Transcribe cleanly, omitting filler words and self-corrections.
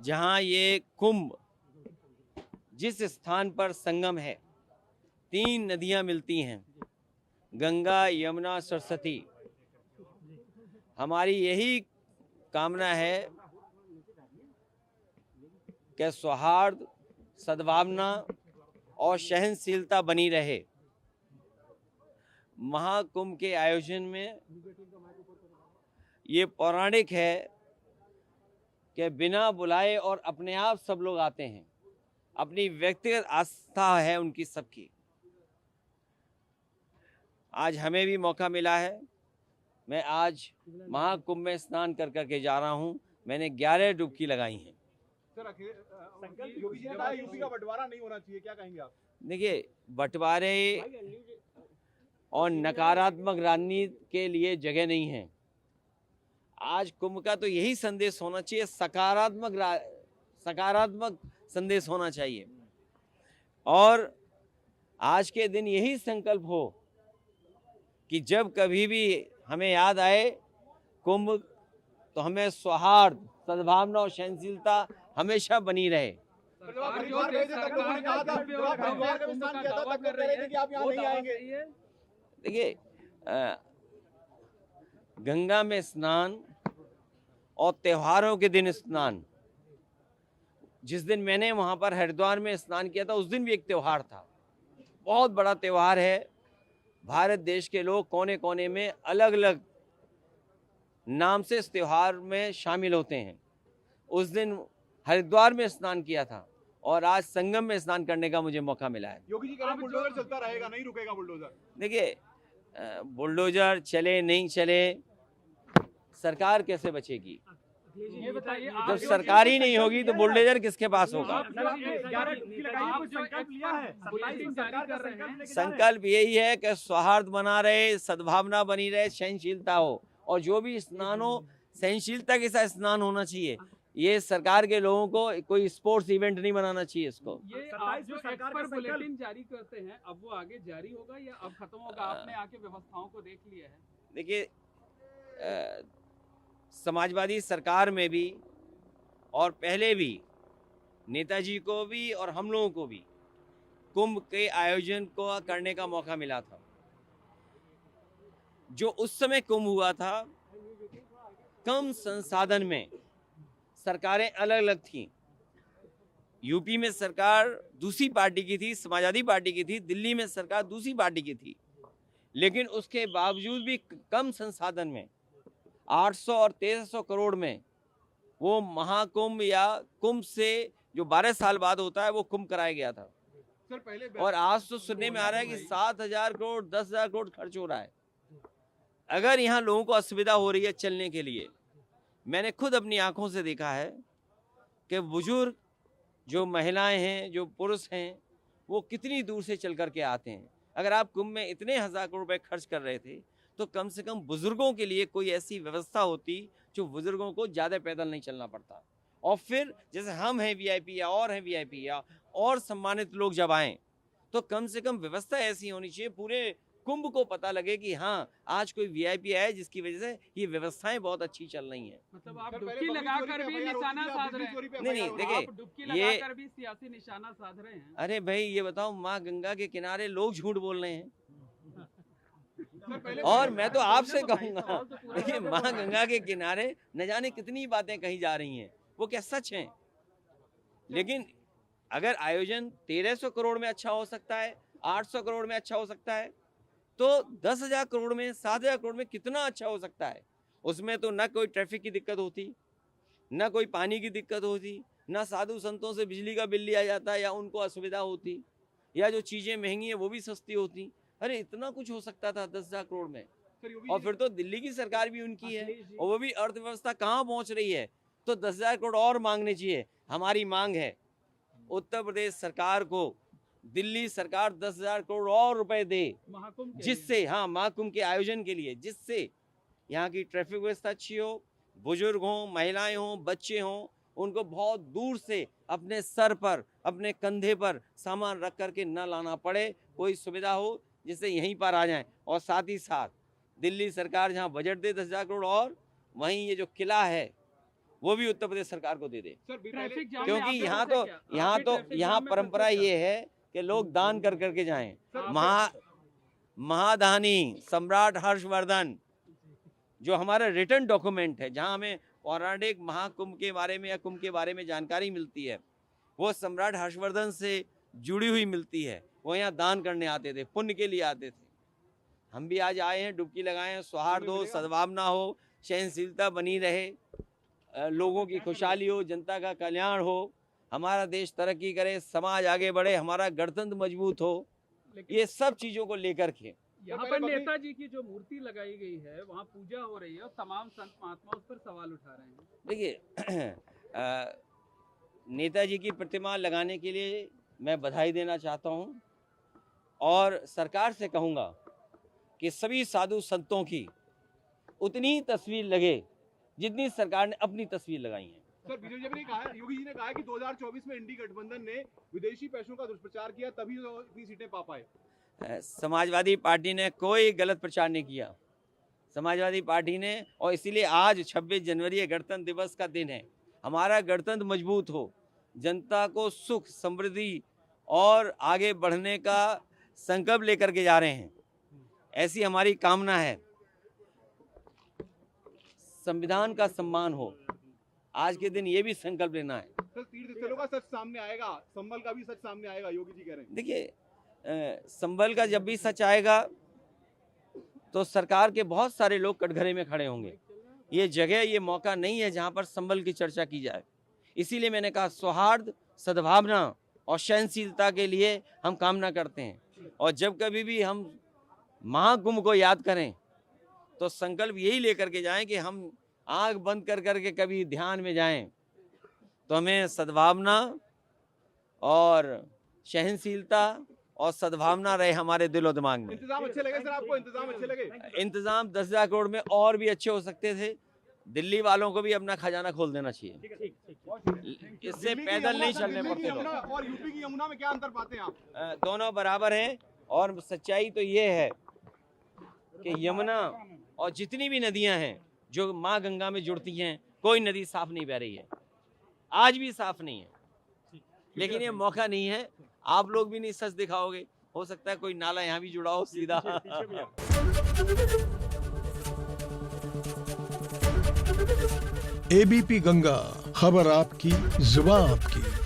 जहाँ ये कुंभ जिस स्थान पर संगम है, 3 नदियाँ मिलती हैं, गंगा, यमुना, सरस्वती। हमारी यही कामना है कि सौहार्द, सद्भावना और सहनशीलता बनी रहे। महाकुंभ के आयोजन में ये पौराणिक है कि बिना बुलाए और अपने आप सब लोग आते हैं। अपनी व्यक्तिगत आस्था है उनकी सबकी। आज हमें भी मौका मिला है। मैं आज महाकुंभ में स्नान कर करके जा रहा हूं। मैंने 11 डुबकी लगाई हैं। सर, योगी जी ने कहा यूपी का बंटवारा नहीं होना चाहिए, क्या कहेंगे आप? देखिए, बंटवारे और नकारात्मक राजनीति के लिए जगह नहीं है। आज कुंभ का तो यही संदेश होना चाहिए, सकारात्मक संदेश होना चाहिए। और आज के दिन यही संकल्प हो कि जब कभी भी हमें याद आए कुंभ, तो हमें सौहार्द, सद्भावना और सहनशीलता हमेशा बनी रहे। देखिए, गंगा में स्नान और त्योहारों के दिन स्नान, जिस दिन मैंने वहाँ पर हरिद्वार में स्नान किया था उस दिन भी एक त्यौहार था। बहुत बड़ा त्यौहार है। भारत देश के लोग कोने कोने में अलग अलग नाम से इस त्यौहार में शामिल होते हैं। उस दिन हरिद्वार में स्नान किया था और आज संगम में स्नान करने का मुझे मौका मिला है। योगी जी कह रहे हैं बुलडोजर चलता रहेगा, नहीं रुकेगा बुलडोजर। देखिए, बुलडोजर चले नहीं चले, सरकार कैसे बचेगी? ये बताइए, जब सरकार ही नहीं होगी तो बुलडोजर किसके पास होगा? संकल्प यही है कि सौहार्द बना रहे, सद्भावना बनी रहे, सहनशीलता हो, और जो भी स्नान हो सहनशीलता के साथ स्नान होना चाहिए। ये सरकार के लोगों को कोई स्पोर्ट्स इवेंट नहीं बनाना चाहिए इसको। ये आप जो एक्सपर्ट बुलेटिन जारी करते हैं, अब वो आगे जारी होगा या अब खत्म होगा? आपने आके व्यवस्थाओं को देख लिया है? देखिए, समाजवादी सरकार में भी और पहले भी नेताजी को भी और हम लोगों को भी कुंभ के आयोजन को करने का मौका मिला था। जो उस समय कुंभ हुआ था, कम संसाधन में सरकारें अलग अलग थीं। यूपी में सरकार दूसरी पार्टी की थी, समाजवादी पार्टी की थी। दिल्ली में सरकार दूसरी पार्टी की थी। लेकिन उसके बावजूद भी कम संसाधन में 800 और 1300 करोड़ में वो महाकुंभ या कुंभ से जो 12 साल बाद होता है वो कुंभ कराया गया था। सर, पहले और आज तो सुनने में आ रहा है कि 7,000 करोड़ 10,000 करोड़ खर्च हो रहा है। अगर यहाँ लोगों को असुविधा हो रही है चलने के लिए, मैंने खुद अपनी आंखों से देखा है कि बुजुर्ग, जो महिलाएं हैं, जो पुरुष हैं, वो कितनी दूर से चल करके आते हैं। अगर आप कुंभ में इतने 1,000 करोड़ रुपए खर्च कर रहे थे तो कम से कम बुजुर्गों के लिए कोई ऐसी व्यवस्था होती जो बुजुर्गों को ज़्यादा पैदल नहीं चलना पड़ता। और फिर जैसे हम हैं वीआईपी या और हैं वीआईपी या और सम्मानित लोग जब आएँ तो कम से कम व्यवस्था ऐसी होनी चाहिए, पूरे कुंभ को पता लगे कि हाँ, आज कोई वीआईपी आया जिसकी वजह से ये व्यवस्थाएं बहुत अच्छी चल रही हैं। मतलब आप डुबकी लगाकर भी निशाना साध रहे हैं? नहीं, देखिए, डुबकी लगाकर भी सियासी निशाना साध रहे हैं। अरे भाई, ये बताओ, माँ गंगा के किनारे लोग झूठ बोल रहे हैं। और मैं तो आपसे कहूंगा, देखिए, माँ गंगा के किनारे न जाने कितनी बातें कही जा रही हैं, वो क्या सच हैं? लेकिन अगर आयोजन 1300 करोड़ में अच्छा हो सकता है, 800 करोड़ में अच्छा हो सकता है, तो 10,000 करोड़ में, 7,000 करोड़ में कितना अच्छा हो सकता है। उसमें तो ना कोई ट्रैफिक की दिक्कत होती, ना कोई पानी की दिक्कत होती, ना साधु संतों से बिजली का बिल लिया जाता या उनको असुविधा होती, या जो चीज़ें महंगी हैं वो भी सस्ती होती। अरे इतना कुछ हो सकता था 10,000 करोड़ में। और फिर तो दिल्ली की सरकार भी उनकी है और वो भी अर्थव्यवस्था कहाँ पहुँच रही है, तो 10,000 करोड़ और मांगने चाहिए। हमारी मांग है उत्तर प्रदेश सरकार को दिल्ली सरकार 10,000 करोड़ और रुपए दे, जिससे, हाँ, महाकुंभ के आयोजन के लिए, जिससे यहाँ की ट्रैफिक व्यवस्था अच्छी हो, बुजुर्ग हों, महिलाएं हों, बच्चे हों, उनको बहुत दूर से अपने सर पर, अपने कंधे पर सामान रख करके न लाना पड़े, कोई सुविधा हो जिससे यहीं पर आ जाएं। और साथ ही साथ दिल्ली सरकार जहाँ बजट दे 10,000 करोड़, और वहीं ये जो किला है वो भी उत्तर प्रदेश सरकार को दे दे। सर ट्रैफिक जाम में क्योंकि आपके यहाँ फंसे तो क्या? यहाँ आपके तो ट्रैफिक यहाँ जाम में परंपरा फंसे क्या? ये है कि लोग दान कर करके जाएं। आप- महादानी सम्राट हर्षवर्धन जो हमारा रिटर्न डॉक्यूमेंट है, जहाँ हमें पौराणिक महाकुंभ के बारे में या कुंभ के बारे में जानकारी मिलती है, वो सम्राट हर्षवर्धन से जुड़ी हुई मिलती है। वो यहाँ दान करने आते थे, पुण्य के लिए आते थे। हम भी आज आए हैं, डुबकी लगाए हैं, सौहार्द हो, सद्भावना हो, सहनशीलता बनी रहे, लोगों की खुशहाली हो, जनता का कल्याण हो, हमारा देश तरक्की करे, समाज आगे बढ़े, हमारा गणतंत्र मजबूत हो, लेकिन ये सब चीज़ों को लेकर के यहाँ पर नेताजी की जो मूर्ति लगाई गई है, वहाँ पूजा हो रही है और तमाम संत महात्मा उस पर सवाल उठा रहे हैं। देखिए, नेताजी की प्रतिमा लगाने के लिए मैं बधाई देना चाहता हूँ और सरकार से कहूँगा कि सभी साधु संतों की उतनी ही तस्वीर लगे जितनी सरकार ने अपनी तस्वीर लगाई है। सर बीजेपी ने कहा है, योगी जी ने कहा है कि 2024 में इंडी गठबंधन ने विदेशी पैसों का दुष्प्रचार किया, तभी वो इतनी सीटें पा पाए। समाजवादी पार्टी ने कोई गलत प्रचार नहीं किया। समाजवादी पार्टी ने, और इसीलिए आज 26 जनवरी गणतंत्र दिवस का दिन है, हमारा गणतंत्र मजबूत हो, जनता को सुख समृद्धि और आगे बढ़ने का संकल्प लेकर के जा रहे हैं, ऐसी हमारी कामना है। संविधान का सम्मान हो, आज के दिन ये भी संकल्प लेना है। सर तीर्थ स्थलों का सच सामने आएगा, संभल का भी सच सामने आएगा, योगी जी कह रहे हैं। देखिए, संभल का जब भी सच आएगा तो सरकार के बहुत सारे लोग कटघरे में खड़े होंगे। ये जगह, ये मौका नहीं है जहां पर संभल की चर्चा की जाए। इसीलिए मैंने कहा सौहार्द, सद्भावना और सहनशीलता के लिए हम कामना करते हैं। और जब कभी भी हम महाकुंभ को याद करें तो संकल्प यही लेकर के जाएं कि हम आंख बंद कर करके कभी ध्यान में जाएं तो हमें सद्भावना और सहनशीलता और सद्भावना रहे हमारे दिलो दिमाग में। इंतजाम अच्छे लगे सर आपको? इंतजाम अच्छे लगे? इंतजाम 10,000 करोड़ में और भी अच्छे हो सकते थे। दिल्ली वालों को भी अपना खजाना खोल देना चाहिए। इससे पैदल नहीं चलने पड़ते लोग। और यूपी की यमुना में क्या अंतर पाते हैं आप? दोनों बराबर हैं और सच्चाई तो ये है कि यमुना और जितनी भी नदियां हैं जो माँ गंगा में जुड़ती हैं, कोई नदी साफ नहीं बह रही है, आज भी साफ नहीं है। लेकिन ये मौका नहीं है, आप लोग भी नहीं सच दिखाओगे, हो सकता है कोई नाला यहाँ भी जुड़ा हो सीधा। एबीपी गंगा, खबर आपकी, जुबान आपकी।